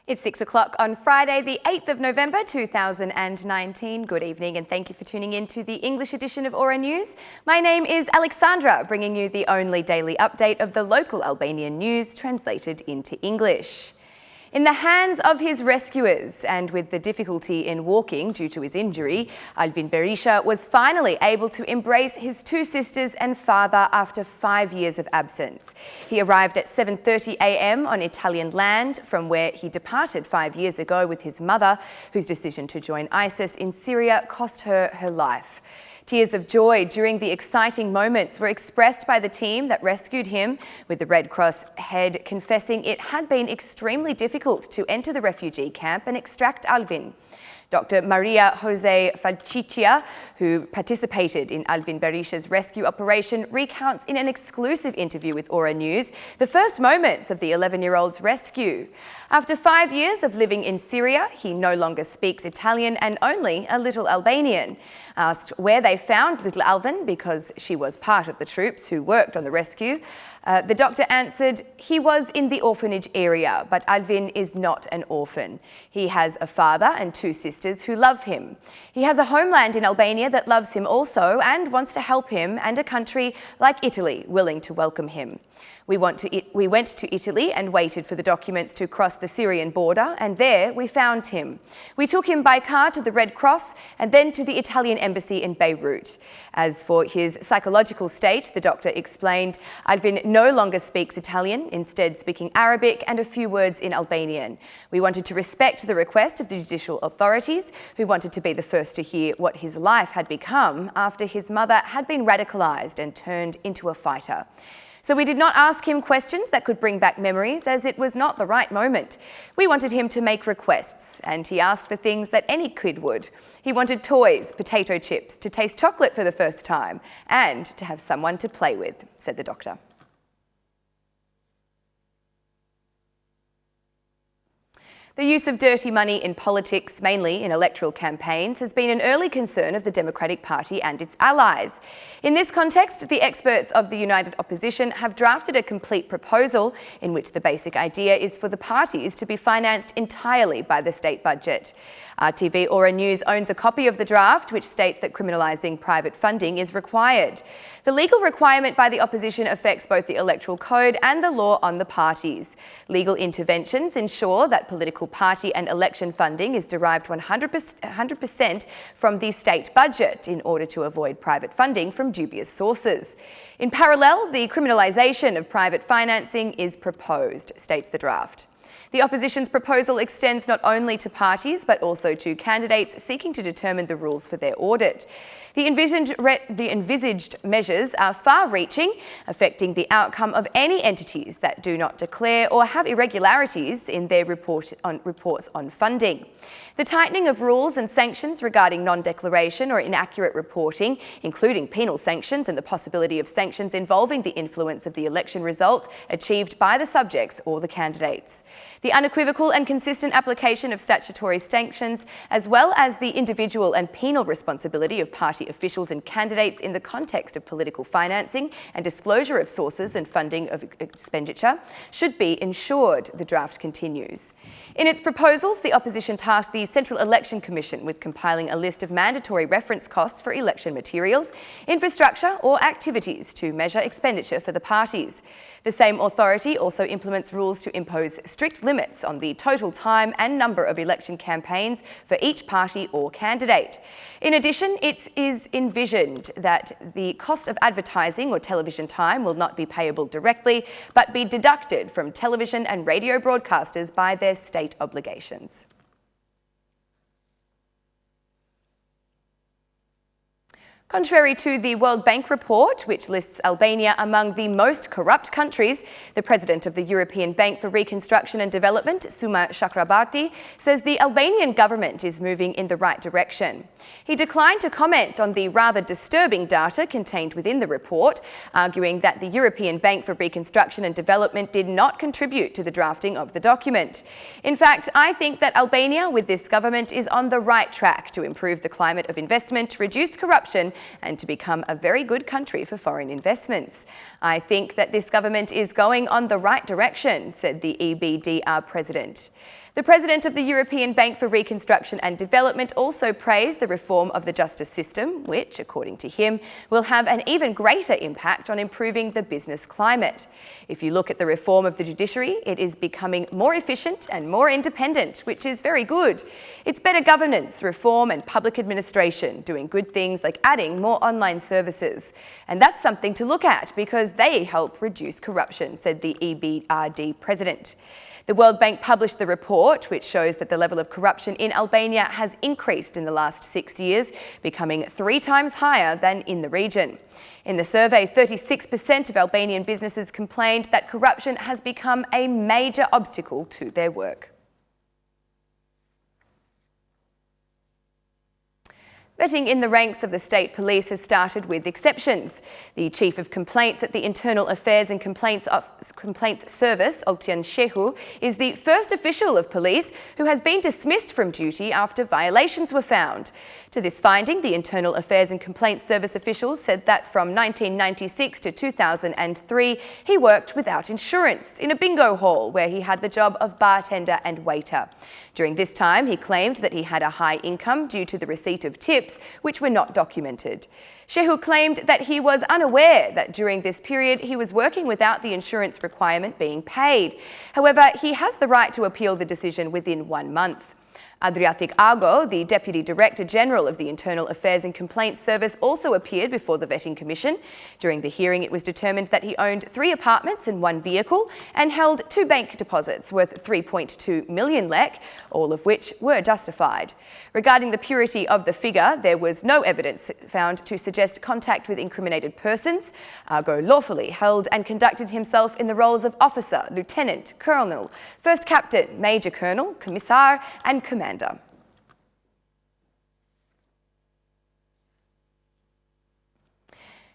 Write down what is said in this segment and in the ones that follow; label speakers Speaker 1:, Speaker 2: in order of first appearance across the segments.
Speaker 1: It's 6 o'clock on Friday, the 8th of November 2019. Good evening and thank you for tuning in to the English edition of Ora News. My name is Alexandra, bringing you the only daily update of the local Albanian news translated into English. In the hands of his rescuers and with the difficulty in walking due to his injury, Alvin Berisha was finally able to embrace his two sisters and father after 5 years of absence. He arrived at 7:30 a.m. on Italian land, from where he departed 5 years ago with his mother, whose decision to join ISIS in Syria cost her her life. Tears of joy during the exciting moments were expressed by the team that rescued him, with the Red Cross head confessing it had been extremely difficult to enter the refugee camp and extract Alvin. Dr. Maria Jose Falchichia, who participated in Alvin Berisha's rescue operation, recounts in an exclusive interview with Ora News the first moments of the 11-year-old's rescue. After 5 years of living in Syria, he no longer speaks Italian and only a little Albanian. Asked where they found little Alvin, because she was part of the troops who worked on the rescue, the doctor answered, "He was in the orphanage area, but Alvin is not an orphan. He has a father and two sisters who love him. He has a homeland in Albania that loves him also and wants to help him, and a country like Italy willing to welcome him. We went to Italy and waited for the documents to cross the Syrian border, and there we found him. We took him by car to the Red Cross and then to the Italian embassy in Beirut. As for his psychological state, the doctor explained, Alvin no longer speaks Italian, instead speaking Arabic and a few words in Albanian. We wanted to respect the request of the judicial authorities, who wanted to be the first to hear what his life had become after his mother had been radicalised and turned into a fighter. So we did not ask him questions that could bring back memories, as it was not the right moment. We wanted him to make requests, and he asked for things that any kid would. He wanted toys, potato chips, to taste chocolate for the first time, and to have someone to play with," said the doctor. The use of dirty money in politics, mainly in electoral campaigns, has been an early concern of the Democratic Party and its allies. In this context, the experts of the United Opposition have drafted a complete proposal in which the basic idea is for the parties to be financed entirely by the state budget. RTV Ora News owns a copy of the draft, which states that criminalising private funding is required. The legal requirement by the opposition affects both the electoral code and the law on the parties. Legal interventions ensure that political party and election funding is derived 100% from the state budget in order to avoid private funding from dubious sources. In parallel, the criminalisation of private financing is proposed, states the draft. The opposition's proposal extends not only to parties but also to candidates seeking to determine the rules for their audit. The envisaged measures are far-reaching, affecting the outcome of any entities that do not declare or have irregularities in their reports on funding. The tightening of rules and sanctions regarding non-declaration or inaccurate reporting, including penal sanctions and the possibility of sanctions involving the influence of the election result achieved by the subjects or the candidates. The unequivocal and consistent application of statutory sanctions, as well as the individual and penal responsibility of party officials and candidates in the context of political financing and disclosure of sources and funding of expenditure, should be ensured, the draft continues. In its proposals, the opposition tasked the Central Election Commission with compiling a list of mandatory reference costs for election materials, infrastructure or activities to measure expenditure for the parties. The same authority also implements rules to impose strict limits on the total time and number of election campaigns for each party or candidate. In addition, it is envisioned that the cost of advertising or television time will not be payable directly, but be deducted from television and radio broadcasters by their state obligations. Contrary to the World Bank report, which lists Albania among the most corrupt countries, the president of the European Bank for Reconstruction and Development, Suma Chakrabarti, says the Albanian government is moving in the right direction. He declined to comment on the rather disturbing data contained within the report, arguing that the European Bank for Reconstruction and Development did not contribute to the drafting of the document. In fact, I think that Albania, with this government, is on the right track to improve the climate of investment, reduce corruption, and to become a very good country for foreign investments. I think that this government is going on the right direction, said the EBDR president. The President of the European Bank for Reconstruction and Development also praised the reform of the justice system, which, according to him, will have an even greater impact on improving the business climate. If you look at the reform of the judiciary, it is becoming more efficient and more independent, which is very good. It's better governance, reform and public administration, doing good things like adding more online services. And that's something to look at because they help reduce corruption, said the EBRD President. The World Bank published the report, which shows that the level of corruption in Albania has increased in the last 6 years, becoming 3 times higher than in the region. In the survey, 36% of Albanian businesses complained that corruption has become a major obstacle to their work. Vetting in the ranks of the state police has started with exceptions. The Chief of Complaints at the Internal Affairs and Complaints Service, Oltian Shehu, is the first official of police who has been dismissed from duty after violations were found. To this finding, the Internal Affairs and Complaints Service officials said that from 1996 to 2003, he worked without insurance in a bingo hall where he had the job of bartender and waiter. During this time, he claimed that he had a high income due to the receipt of tips, which were not documented. Shehu claimed that he was unaware that during this period he was working without the insurance requirement being paid. However, he has the right to appeal the decision within 1 month. Adriatic Argo, the Deputy Director General of the Internal Affairs and Complaints Service, also appeared before the Vetting Commission. During the hearing, it was determined that he owned 3 apartments and 1 vehicle and held 2 bank deposits worth 3.2 million lek, all of which were justified. Regarding the purity of the figure, there was no evidence found to suggest contact with incriminated persons. Argo lawfully held and conducted himself in the roles of officer, lieutenant, colonel, first captain, major colonel, commissar and commander.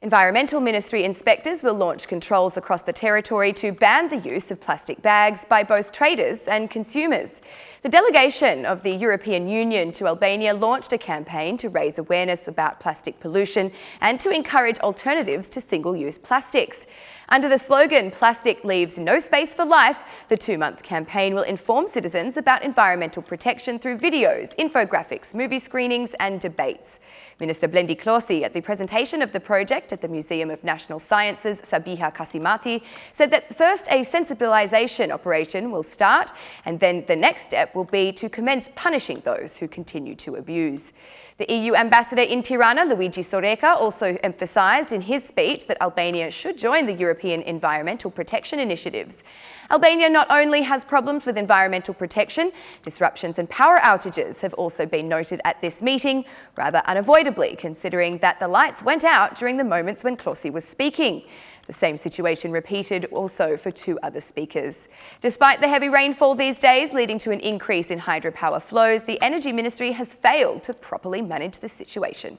Speaker 1: Environmental Ministry inspectors will launch controls across the territory to ban the use of plastic bags by both traders and consumers. The delegation of the European Union to Albania launched a campaign to raise awareness about plastic pollution and to encourage alternatives to single-use plastics. Under the slogan, "Plastic leaves no space for life," the 2-month campaign will inform citizens about environmental protection through videos, infographics, movie screenings and debates. Minister Blendi Klosi, at the presentation of the project at the Museum of National Sciences, Sabiha Kasimati, said that first a sensibilisation operation will start and then the next step will be to commence punishing those who continue to abuse. The EU ambassador in Tirana, Luigi Soreca, also emphasised in his speech that Albania should join the European environmental protection initiatives. Albania not only has problems with environmental protection, disruptions and power outages have also been noted at this meeting, rather unavoidably, considering that the lights went out during the moments when Klosi was speaking. The same situation repeated also for 2 other speakers. Despite the heavy rainfall these days leading to an increase in hydropower flows, the Energy Ministry has failed to properly manage the situation.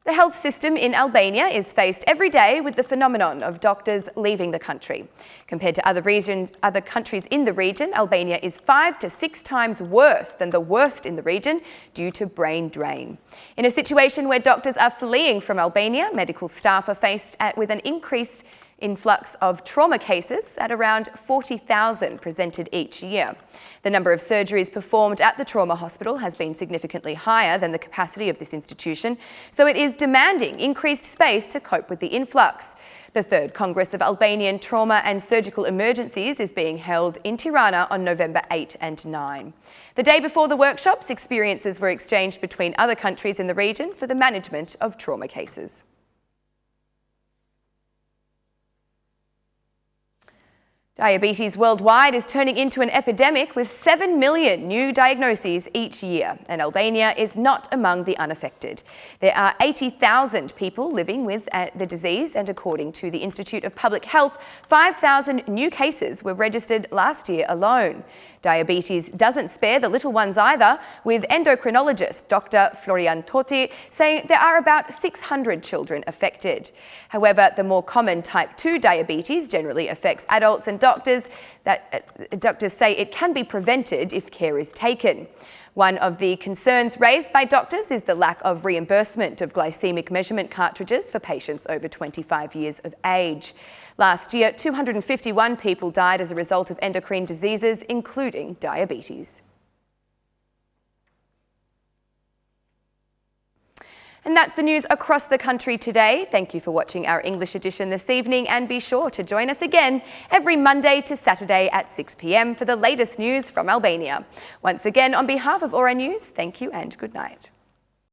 Speaker 1: The health system in Albania is faced every day with the phenomenon of doctors leaving the country. Compared to other countries in the region, Albania is 5 to 6 times worse than the worst in the region due to brain drain. In a situation where doctors are fleeing from Albania, medical staff are faced with an increased influx of trauma cases at around 40,000 presented each year. The number of surgeries performed at the trauma hospital has been significantly higher than the capacity of this institution, so it is demanding increased space to cope with the influx. The 3rd Congress of Albanian Trauma and Surgical Emergencies is being held in Tirana on November 8 and 9. The day before the workshops, experiences were exchanged between other countries in the region for the management of trauma cases. Diabetes worldwide is turning into an epidemic with 7 million new diagnoses each year, and Albania is not among the unaffected. There are 80,000 people living with the disease, and according to the Institute of Public Health, 5,000 new cases were registered last year alone. Diabetes doesn't spare the little ones either, with endocrinologist Dr. Florian Totti saying there are about 600 children affected. However, the more common type 2 diabetes generally affects adults and doctors say it can be prevented if care is taken. One of the concerns raised by doctors is the lack of reimbursement of glycemic measurement cartridges for patients over 25 years of age. Last year, 251 people died as a result of endocrine diseases, including diabetes. And that's the news across the country today. Thank you for watching our English edition this evening, and be sure to join us again every Monday to Saturday at 6 p.m. for the latest news from Albania. Once again, on behalf of Ora News, thank you and good night.